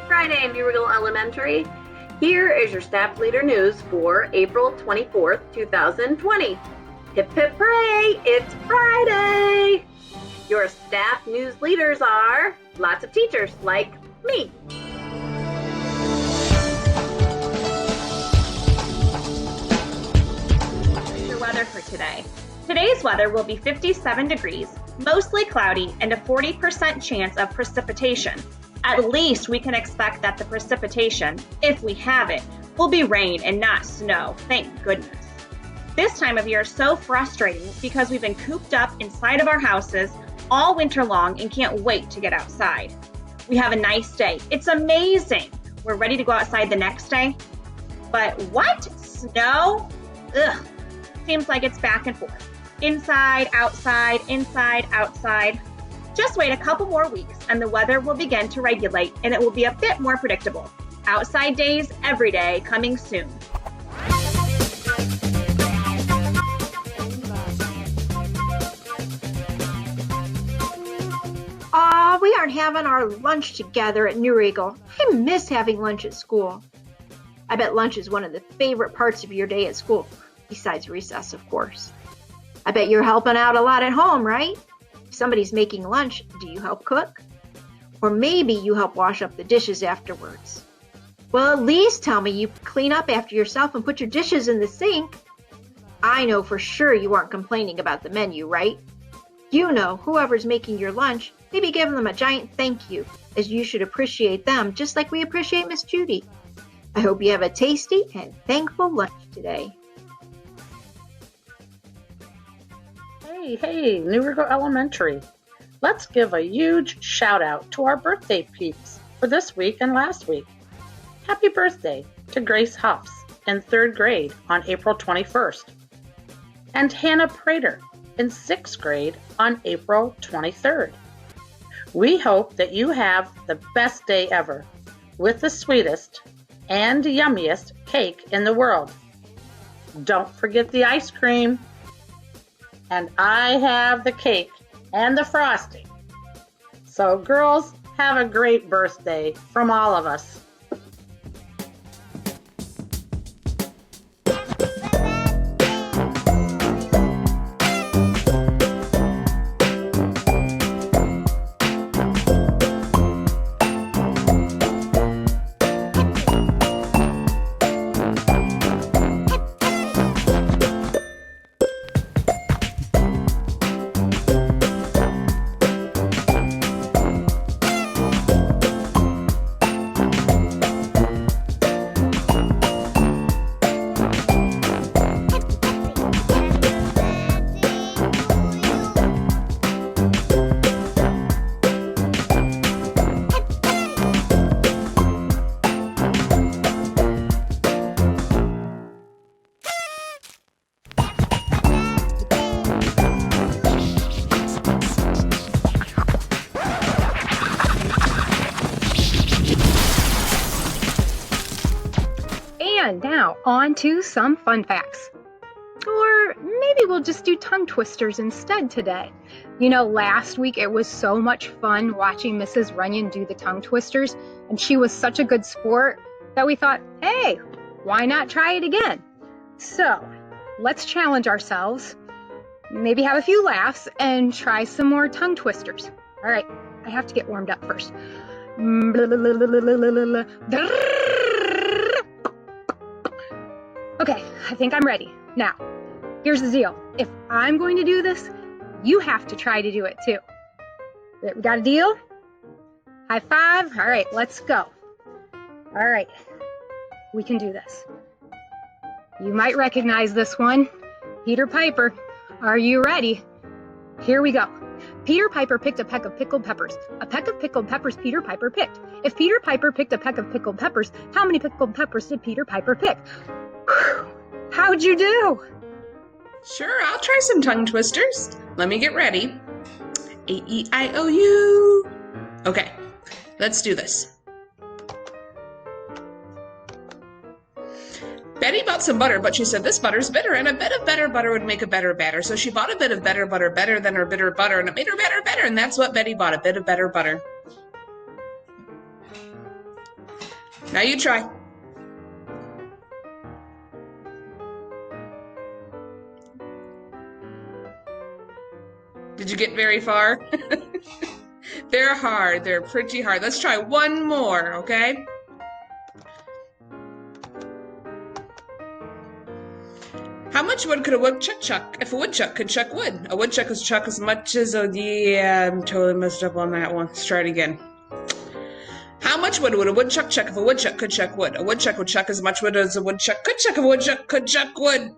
Friday in Muriel Elementary. Here is your staff leader news for April 24th, 2020. Hip hip hooray, it's Friday! Your staff news leaders are lots of teachers like me. Your weather for today. Today's weather will be 57 degrees, mostly cloudy, and a 40% chance of precipitation. At least we can expect that the precipitation, if we have it, will be rain and not snow, thank goodness. This time of year is so frustrating because we've been cooped up inside of our houses all winter long and can't wait to get outside. We have a nice day. It's amazing. We're ready to go outside the next day. But what? Snow? Ugh. Seems like it's back and forth. Inside, outside, inside, outside. Just wait a couple more weeks and the weather will begin to regulate and it will be a bit more predictable. Outside days every day coming soon. Aw, we aren't having our lunch together at New Regal. I miss having lunch at school. I bet lunch is one of the favorite parts of your day at school, besides recess, of course. I bet you're helping out a lot at home, right? If somebody's making lunch, do you help cook? Or maybe you help wash up the dishes afterwards. Well, at least tell me you clean up after yourself and put your dishes in the sink. I know for sure you aren't complaining about the menu, right? You know, whoever's making your lunch, maybe give them a giant thank you, as you should appreciate them just like we appreciate Miss Judy. I hope you have a tasty and thankful lunch today. Hey, New River Elementary. Let's give a huge shout out to our birthday peeps for this week and last week. Happy birthday to Grace Huffs in 3rd grade on April 21st. And Hannah Prater in 6th grade on April 23rd. We hope that you have the best day ever with the sweetest and yummiest cake in the world. Don't forget the ice cream. And I have the cake and the frosting. So girls, have a great birthday from all of us. And now, on to some fun facts. Or maybe we'll just do tongue twisters instead today. You know, last week it was so much fun watching Mrs. Runyon do the tongue twisters, and she was such a good sport that we thought, hey, why not try it again? So, let's challenge ourselves, maybe have a few laughs, and try some more tongue twisters. All right, I have to get warmed up first. Okay, I think I'm ready. Now, here's the deal. If I'm going to do this, you have to try to do it too. We got a deal? High five? All right, let's go. All right, we can do this. You might recognize this one. Peter Piper, are you ready? Here we go. Peter Piper picked a peck of pickled peppers. A peck of pickled peppers Peter Piper picked. If Peter Piper picked a peck of pickled peppers, how many pickled peppers did Peter Piper pick? How'd you do? Sure, I'll try some tongue twisters. Let me get ready. A-E-I-O-U. Okay, let's do this. Betty bought some butter, but she said this butter's bitter, and a bit of better butter would make a better batter. So she bought a bit of better butter better than her bitter butter, and it made her better, and that's what Betty bought, a bit of better butter. Now you try. Did you get very far? They're hard. They're pretty hard. Let's try one more, okay? How much wood could a woodchuck chuck if a woodchuck could chuck wood? A woodchuck could chuck as much as a... Yeah, I'm totally messed up on that one. Let's try it again. How much wood would a woodchuck chuck if a woodchuck could chuck wood? A woodchuck would chuck as much wood as a woodchuck could chuck if a woodchuck could chuck wood.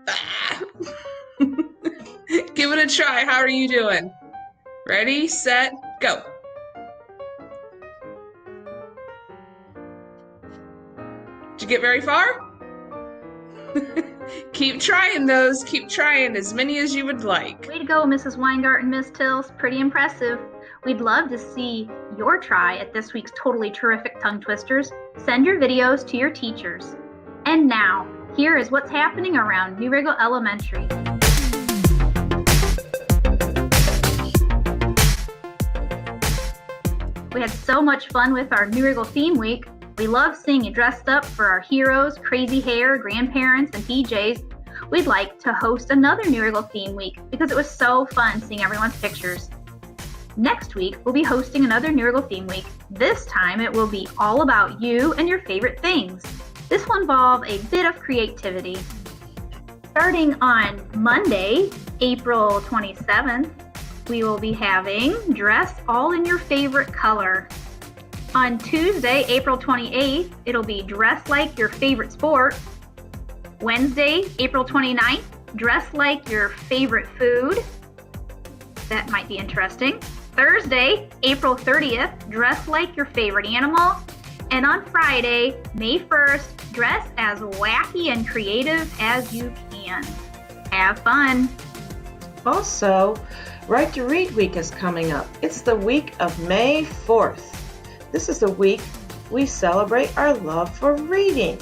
Ah. Give it a try. How are you doing? Ready, set, go. Did you get very far? Keep trying those. Keep trying as many as you would like. Way to go, Mrs. Weingart and Miss Tills. Pretty impressive. We'd love to see your try at this week's Totally Terrific Tongue Twisters. Send your videos to your teachers. And now, here is what's happening around New Riggle Elementary. We had so much fun with our New Riggle theme week. We love seeing you dressed up for our heroes, crazy hair, grandparents, and PJs. We'd like to host another New Riggle theme week because it was so fun seeing everyone's pictures. Next week, we'll be hosting another New Riggle theme week. This time, it will be all about you and your favorite things. This will involve a bit of creativity. Starting on Monday, April 27th, we will be having Dress All in Your Favorite Color. On Tuesday, April 28th, it'll be Dress Like Your Favorite Sport. Wednesday, April 29th, Dress Like Your Favorite Food. That might be interesting. Thursday, April 30th, Dress Like Your Favorite Animal. And on Friday, May 1st, dress as wacky and creative as you can. Have fun! Also, Right to Read Week is coming up. It's the week of May 4th. This is the week we celebrate our love for reading.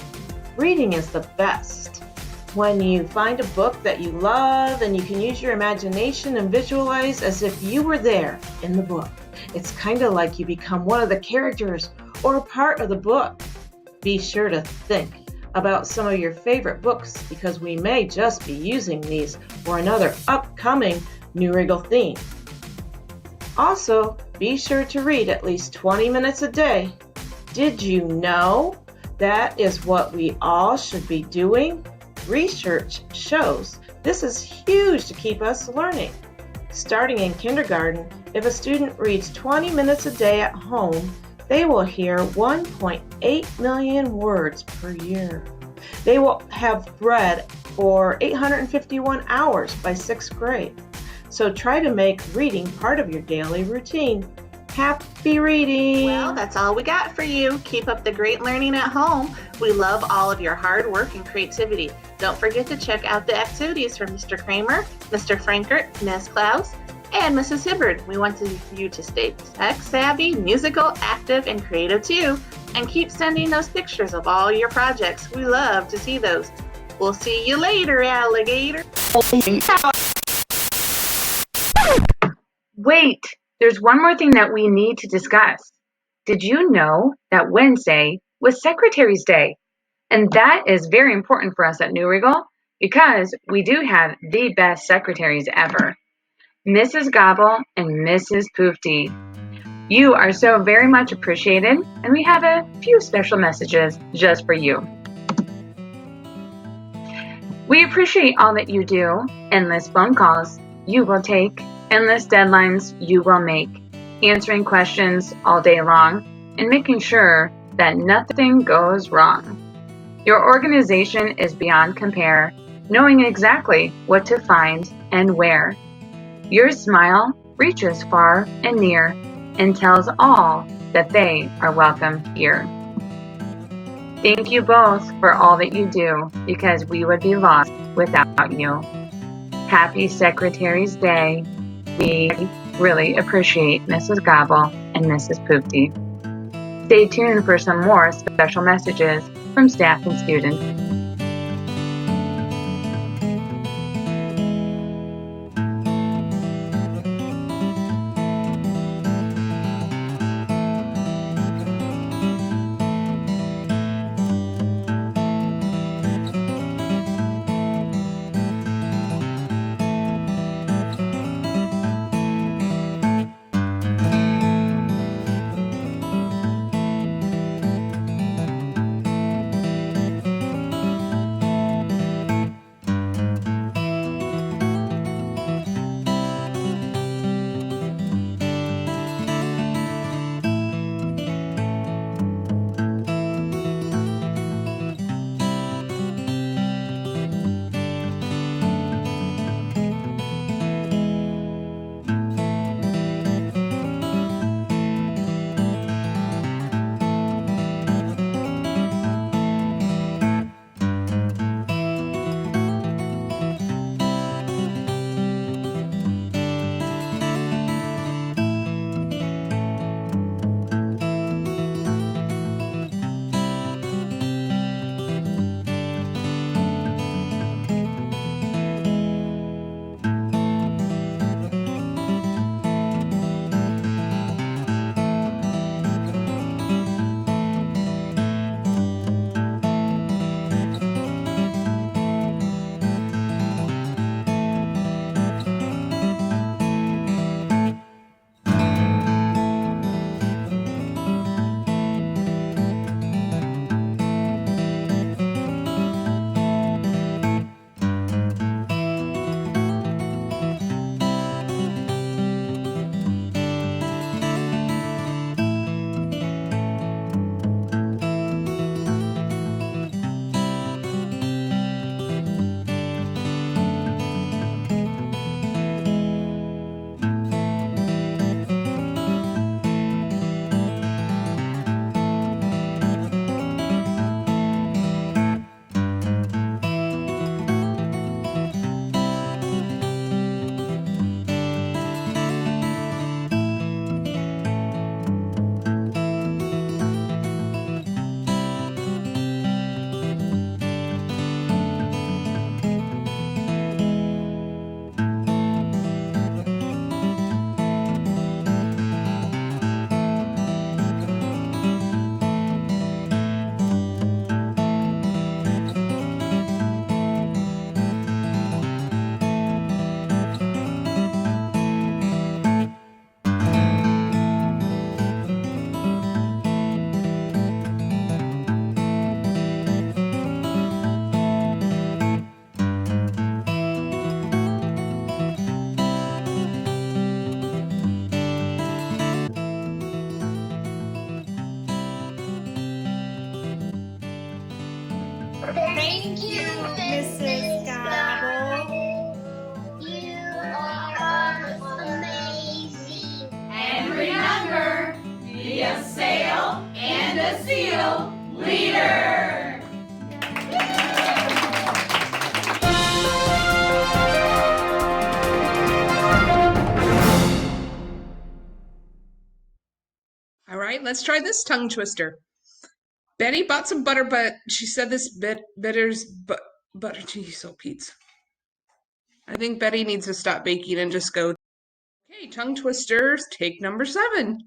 Reading is the best. When you find a book that you love and you can use your imagination and visualize as if you were there in the book. It's kind of like you become one of the characters or a part of the book. Be sure to think about some of your favorite books because we may just be using these for another upcoming New Riggle theme. Also, be sure to read at least 20 minutes a day. Did you know that is what we all should be doing? Research shows this is huge to keep us learning. Starting in kindergarten, if a student reads 20 minutes a day at home, they will hear 1.8 million words per year. They will have read for 851 hours by 6th grade. So try to make reading part of your daily routine. Happy reading! Well, that's all we got for you. Keep up the great learning at home. We love all of your hard work and creativity. Don't forget to check out the activities from Mr. Kramer, Mr. Frankert, Ms. Klaus, and Mrs. Hibbard. We want you to stay tech-savvy, musical, active, and creative too. And keep sending those pictures of all your projects. We love to see those. We'll see you later, alligator. Wait, there's one more thing that we need to discuss. Did you know that Wednesday was Secretary's Day? And that is very important for us at New Riggle because we do have the best secretaries ever. Mrs. Gobble and Mrs. Poofty. You are so very much appreciated, and we have a few special messages just for you. We appreciate all that you do, endless phone calls you will take, endless deadlines you will make, answering questions all day long, and making sure that nothing goes wrong. Your organization is beyond compare, knowing exactly what to find and where. Your smile reaches far and near and tells all that they are welcome here. Thank you both for all that you do because we would be lost without you. Happy Secretary's Day. We really appreciate Mrs. Gobble and Mrs. Poofty. Stay tuned for some more special messages from staff and students. let's try this tongue twister. Betty bought some butter, but she said this bitter's butter. Geez, so Pete's. I think Betty needs to stop baking and just go. Okay, tongue twisters, take number 7.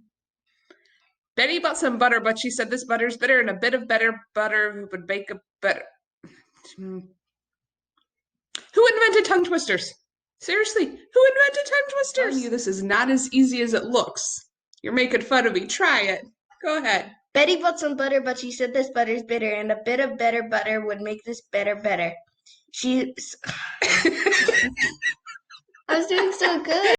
Betty bought some butter, but she said this butter's bitter, and a bit of better butter would bake a better. Who invented tongue twisters? Seriously, who invented tongue twisters? You, this is not as easy as it looks. You're making fun of me. Try it. Go ahead. Betty bought some butter, but she said this butter's bitter, and a bit of better butter would make this better. I was doing so good.